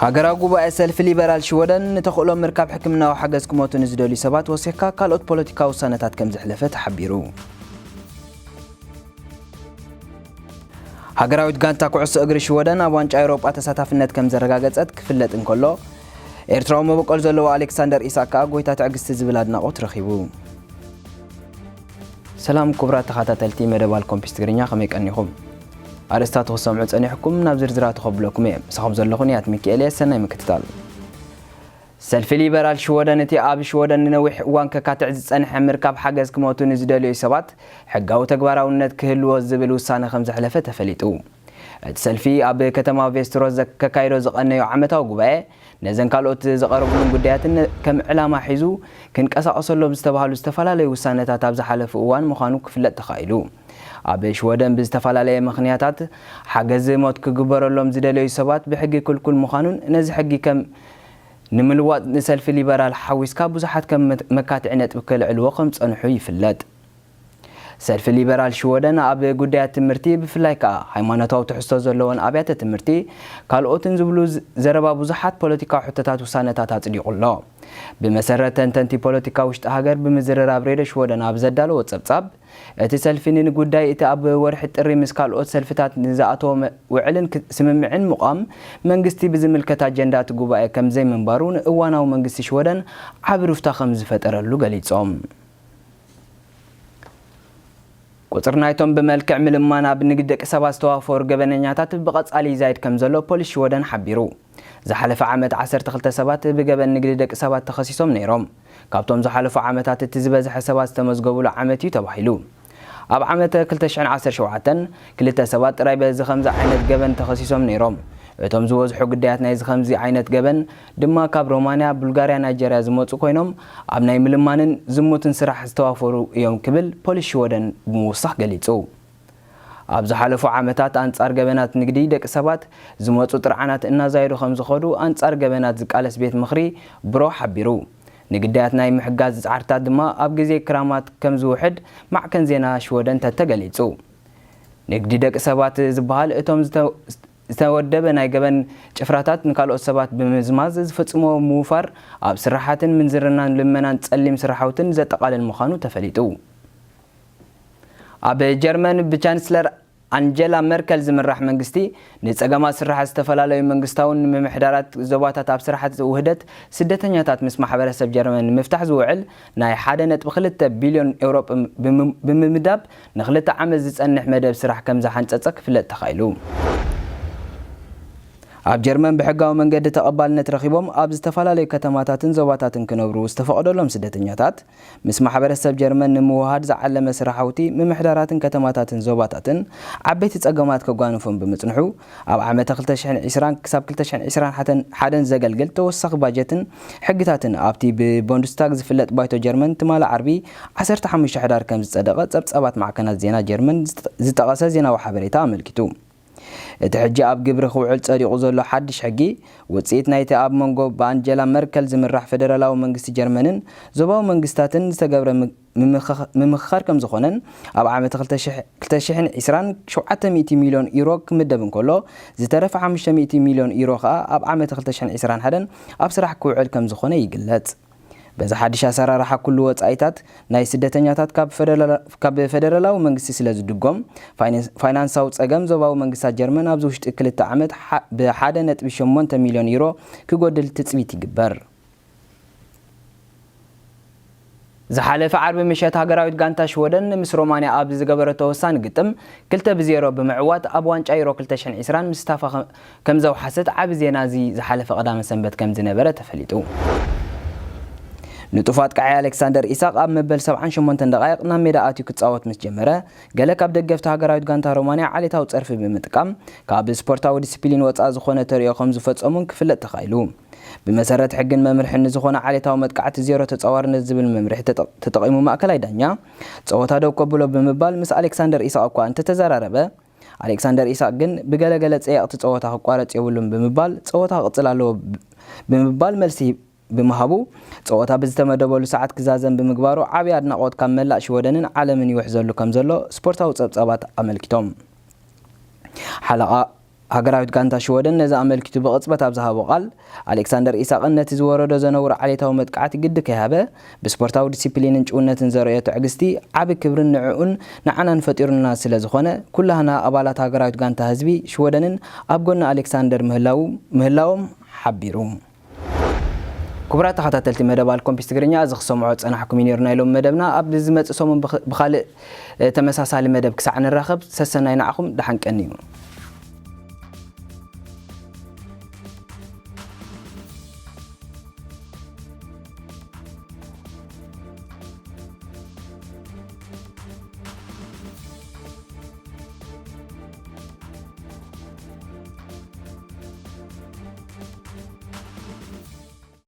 هاجرا ጉባኤ ሰልፍ ሊበራል ሽወደን ተخلو مركب حكمنا وحجز كموتون زدولي سبات وسيكا كالوت بوليتيكا وسنتات كم زحلفه تحبيرو هاجراويت غانتا كعس اغري شودن اب وانጫ አውሮፓ ተሳታፊነት ከም ዘረጋገጸት ክፍለጥ እንከሎ ኤርትራው መበቆል ዘለዎ አሌክሳንደር ኢሳካ ጎይታ ትዕግስት ዝብል አድናቆት ረኺቡ ሰላም ኩብራ ተኸታተልቲ መደባል ኮምፒስ ትግርኛ ከመይ ቀኒኹም አርስታት ወሰምዑ ጸኒሕኩም ናብ ዝርዝራት ተኸብለኩም ሰኸም ዘለኹን ያት ሚካኤል ሰናይ ምክትታል ሰልፍ ሊበራል ሽወደን እቲ ኣብ ሽወደን ነዊሕ እዋን ከካትዕ ዝጸንሐ ምርካብ ሓገዝ ክሞቱን ዝደልዩ ሰባት ሕጋዊ ተግባራውነት ክህልዎ ዝብል ውሳነ ከም ዘሕለፈ ተፈሊጡ እቲ ሰልፊ ኣብ ከተማ ቬስትሮስ ዘካይዶ ዝቐነዩ ዓመታዊ ጉባኤ ነዘን ካልኦት ዘቐረቡን ጉዳያትን ከም ዕላማ ሒዙ ክንቀሳቀሰሎም ዝተባሃሉ ዝተፈላለዩ ውሳነታት ኣብ ዝሓለፉ እዋን ምዃኑ ክፍለጥ ተኻኢሉ ኣብ ሽወደን ብዝተፈላለየ ምኽንያታት ሓገዝ ሞት ክግበረሎም ዝደልዩ ሰባት ብሕጊ ክልኩል ምዃኑን ነዚ ሕጊ ከም ንምልዋጥ ንሰልፍ ሊበራል ሓዊስካ ብዙሓት ከም መካትዕ ነጥብ ክልዕልዎ ከም ጸንሑ ይፍለጥ ሰልፍ ሊበራል ሽወደን ኣብ ጉዳያት ትምህርቲ ብፍላይ ከዓ ሃይማኖታዊ ትሕዝቶ ዘለዎን ኣብያተ ትምህርቲ ካልኦትን ዝብሉ ዘረባ ብዙሓት ፖለቲካዊ ሕቶታት ውሳነታት ኣጽዲቑሎ ብመሰረት ተንተንቲ ፖለቲካ ውሽጢ ሃገር ብምዝርራብ ሬድዮ ሽወደን ኣብ ዘዳለወ ጸብጻብ እቲ ሰልፊን ጉዳይ እቲ ኣብ ወርሒ ጥሪ ምስ ካልኦት ሰልፍታት ንዝኣተወ ውዕልን ስምምዕን ምቋም መንግስቲ ብዝምልከት አጀንዳት ጉባኤ ከም ዘይምንባሩ እዋናዊ መንግስቲ ሽወደን ዓብሩፍታ ከም ዝፈጠረሉ ገሊጾም ቁጥርናይቶም በመልክዕ ምልማና ብንግድ ደቂ ሰባት ዝተዋፈሩ ገበነኛታት ብቐጻሊ ዛይድ ከም ዘሎ ፖሊስ ሽወደን ሓቢሩ ዝሓለፈ ዓመት 12 ሰባት ብገበን ንግዲ ደቂ ሰባት ተኸሲሶም ነይሮም ካብቶም ዝሓለፉ ዓመታት እቲ ዝበዝሐ ሰባት ዝተመዝገቡሉ ዓመት እዩ ተባሂሉ ኣብ ዓመት 2017 ክልተ ሰባት ጥራይ በዚ ከምዚ ዓይነት ገበን ተኸሲሶም ነይሮም እቶም ዝወዝሑ ጉዳያት ናይ ዝኸምዚ ዓይነት ገበን ድማ ካብ ሮማንያ ቡልጋርያ ናይጀርያ ዝመጹ ኮይኖም ኣብ ናይ ምልማንን ዝሙትን ስራሕ ዝተዋፈሩ እዮም ክብል ፖሊስ ሽወደን ብምውሳኽ ገሊጹ ኣብ ዝሓለፉ ዓመታት አንጻር ገበናት ንግዲ ደቂ ሰባት ዝመጹ ጥርዓናት እናዛይዱ ከም ዝኸዱ አንጻር ገበናት ዝቃለስ ቤት ምኽሪ ብሮ ሓቢሩ ንግዳያት ናይ ምሕጋዝ ጻዕርታት ድማ ኣብ ግዜ ክራማት ከም ዝውሕድ ማዕከን ዜና ሽወደን ተገሊጹ ንግዲ ደቂ ሰባት ዝበሃል እቶም ዝተወደበ ናይ ገበን ጭፍራታት ንካልኦት ሰባት ብምዝማዝ ዝፈጽሞ ምውፋር ኣብ ስራሓትን ምንዝርናን ልመናን ጸሊም ስራሓውትን ዘጠቃለል ምዃኑ ተፈሊጡ ኣብ ጀርመን ብቻንስለር አንጀላ መርከል ዝምራሕ መንግስቲ ንጸገማት ስራሓት ዝተፈላለዩ መንግስታውን ምምሕዳራት ዞባታት ኣብ ስራሓት ውህደት ስደተኛታት ምስ ማሕበረሰብ ጀርመን ምፍታሕ ዝውዕል ናይ 1.2 ቢልዮን ዩሮ ብምምዳብ ንኽልተ ዓመት ዝጸንሕ መደብ ስራሕ ከም ዝሓንጸጸ ክፍለጥ ተኻኢሉ ኣብ ጀርመን ብሕጋዊ መንገዲ ተቐባልነት ረኺቦም ኣብ ዝተፈላለዩ ከተማታትን ዞባታትን ክነብሩ ዝተፈቐደሎም ስደተኛታት ምስ ማሕበረሰብ ጀርመን ንምውሃድ ዝዓለመ ስራሓውቲ ምምሕዳራትን ከተማታትን ዞባታትን ዓበይቲ ጸገማት ከጓንፎም ብምጽንሑ ኣብ ዓመት 2020 ክሳብ 2021 ዘገልግል ተወሳኺ ባጀትን ሕግታትን ኣብቲ ብቡንድስታግ ዝፍለጥ ባይቶ ጀርመን ትማል ዓርቢ 15 ሕዳር ከም ዝጸደቐ ጸብጻባት ማዕከናት ዜና ጀርመን ዝጠቐሰ ዜናዊ ሓበሬታ አመልኪቱ እቲ ሕጂ ኣብ ግብሪ ክውዕል ጸዲቑ ዘሎ ሓድሽ ሕጊ ውጽኢት ናይቲ ኣብ መንጎ በአንጀላ መርከል ዝምራሕ ፌደራላዊ መንግስቲ ጀርመንን ዞባዊ መንግስታትን ዝተገብረ ምምኽኻር ከም ዝኾነን ኣብ ዓመት 2020 700 ሚልዮን ዩሮ ክምደብ እንከሎ ዝተረፈ 500 ሚልዮን ዩሮ ከዓ ኣብ ዓመት 2021 ኣብ ስራሕ ክውዕል ከም ዝኾነ ይግለጽ በዛ ሓድሽ ኣሰራርሓ ኩሉ ወጻኢታት ናይ ስደተኛታት ካብ ፌደራላዊ መንግስቲ ስለ ዝድጎም ፋይናንሳዊ ጸገም ዞባዊ መንግስታት ጀርመን ኣብ ውሽጢ 2 ዓመት ብ1.8 ሚልዮን ዩሮ ክጎድል ትጽቢት ይግበር ዝሓለፈ ዓርቢ ምሸት ሃገራዊት ጋንታ ሽወደን ምስ ሮማንያ ኣብ ዝገበረቶ ወሳኒ ግጥም 2-0 ብምዕዋት ኣብ ዋንጫ ዩሮ 2020 ምስታፋ ከም ዘውሓሰት ዓብ ዜና እዚ ዝሓለፈ ቀዳመ ሰንበት ከም ዝነበረ ተፈሊጡ ንጡፋት ቃይ አሌክሳንደር ኢሳቅ ኣብ መበል 78 ደቂቕ ናብ ሜዳ ኣትዩ ክጻወት ምስ ጀመረ ገለ ካብ ደገፍቲ ሃገራዊት ጋንታ ሮማንያ ዓሌታዊ ጸርፊ ብምጥቃም ካብ ስፖርታዊ ዲስፕሊን ወጻእ ዝኾነ ተሪኦ ከም ዝፈጸሙን ክፍለጥ ተኻኢሉ ብመሰረት ሕግን መምርሕን ዝኾነ ዓሌታዊ መጥቃዕቲ 0 ተጻዋርነት ዝብል መምርሒ ተጠቒሙ ማእከላይ ዳኛ ጸወታ ደው ከብሎ ብምባል ምስ አሌክሳንደር ኢሳቅ እኳ እንተተዘራረበ አሌክሳንደር ኢሳቅ ግን ብገለገለ ጸያቕቲ ጸወታ ክቋረጽ የብሉን ብምባል ጸወታ ክቕጽል ኣለዎ ብምባል መልሲ ብምሃቡ ጸወታ ብዝተመደበሉ ሰዓት ክዛዘን ብምግባሩ ዓብይ አድናቆት ካብ መላእ ሽወደንን ዓለምን ይውሕዘሉ ከም ዘሎ ስፖርታዊ ጸብጻባት ኣመልኪቶም ሓለቓ ሃገራዊት ጋንታ ሽወደን ነዛ ኣመልኪቱ ብቕጽበት ኣብ ዝሃቦ ቃል ኣሌክሳንደር ኢሳቅን ነቲ ዝወረዶ ዘነውሮ ዓሌታዊ መጥቃዕቲ ግዲ ከይሃበ ብስፖርታዊ ዲሲፕሊንን ጭውነትን ዘርእዮ ትዕግስቲ ዓብ ክብርን ንዕኡን ንዓናን ፈጢሩና ስለ ዝኾነ ኩላህና ኣባላት ሃገራዊት ጋንታ ህዝቢ ሽወደንን ኣብ ጎኒ ኣሌክሳንደር ምህላዎም ሓቢሩ። ክቡራት ተኸታተልቲ መደብ ኣልኮምፒስ ትግርኛ እዚ ክሰምዖ ፀናሕኩም ነርና ኢሎም መደብና ኣብ ዝመጽእ ሰሙን ብኻልእ ተመሳሳሊ መደብ ክሳዕ ንራኸብ ሰሰናይ ንዓኹም ደሓን ቀኒ እዩ።